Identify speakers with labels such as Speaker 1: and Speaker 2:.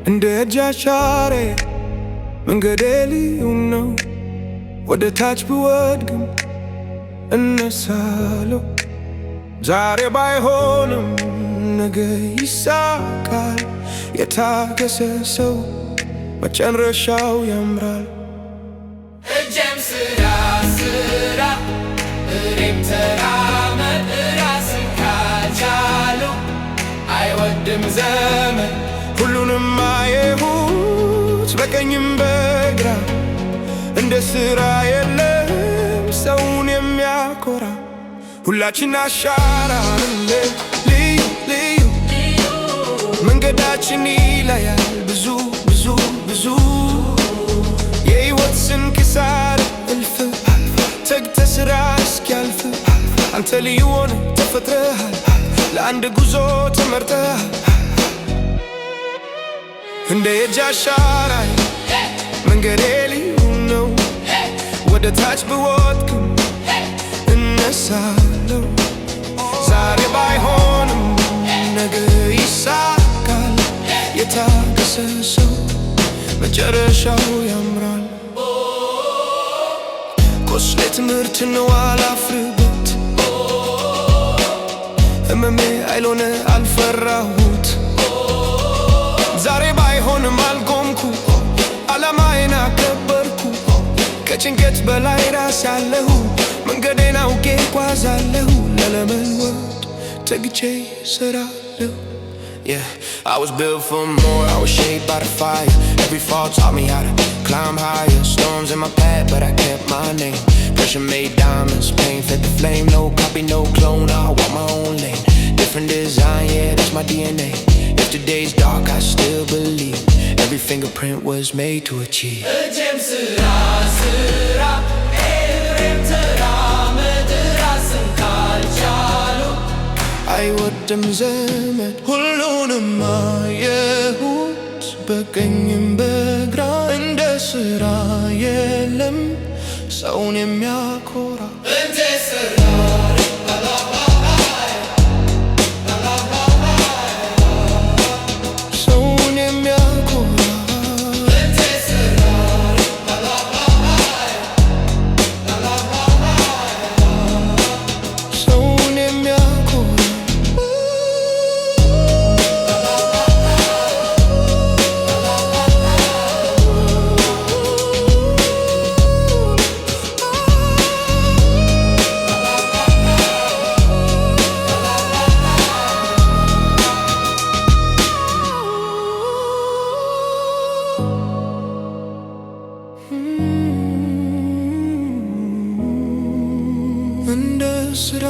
Speaker 1: እንደ እጅ አሻሬ መንገዴ ልዩ ነው። ወደ ታች ብወድቅም እነሳለሁ። ዛሬ ባይሆንም ነገ ይሳካል። የታገሰ ሰው መጨረሻው ያምራል።
Speaker 2: እጄም ስራ ስራ እኔም ተራመድ ራስን ካልቻሉ አይወድም ዘመን።
Speaker 1: ሁሉንም አየሁት በቀኝም በግራ እንደ ሥራ የለም ሰውን የሚያኮራ። ሁላችን አሻራ ልዩ ልዩ መንገዳችን ይለያል ብዙ ብዙ ብዙ የሕይወት ስንክሳር እልፍ ተግተህ ሥራ እስኪያልፍ አንተ ልዩ ሆነህ ተፈጥረሃል። ለአንድ ጉዞ ተመርጠሃል። እንደ እጅ አሻራዬ መንገዴ ልዩ ነው። ወደ ታች ብወድቅም እነሳለሁ። ዛሬ ባይሆንም ነገ ይሳካል። የታገሰ ሰው መጨረሻው ያምራል። ቁስሌ ትምህርት ነው አላፍርበት። ሕመሜ ኃይል ሆነ አልፈራሁት። ዛሬ ባይሆንም አልቆምኩ ዓላማዬን አከበርኩ። ከጭንቀት በላይ ራስ ያለሁ መንገዴን አውቄ ጓዛለሁ። ለመለወጥ ተግቼ እሰራለሁ። Yeah, I was built for more, I was shaped by the fire. Every fall taught me how to climb higher. Storms in my path, but I kept my name. Pressure made diamonds, pain fed the flame. No copy, no clone, I walk my own lane. Different design, yeah, that's my DNA. If today's dark, I still believe every fingerprint was made to achieve.
Speaker 2: እጄም ስራ ስራ እኔም ተራመድ ራስን ካልቻሉ
Speaker 1: አይወድም ዘመን። ሁሉንም አየሁት በቀኝም በግራ እንደ ሥራ የለም ሰውን የሚያኮራ።
Speaker 2: እንደ ስራ
Speaker 1: ሰውን የሚያኮራ
Speaker 2: እንደ ስራ
Speaker 1: ሰውን የሚያኮራ እንደ ሥራ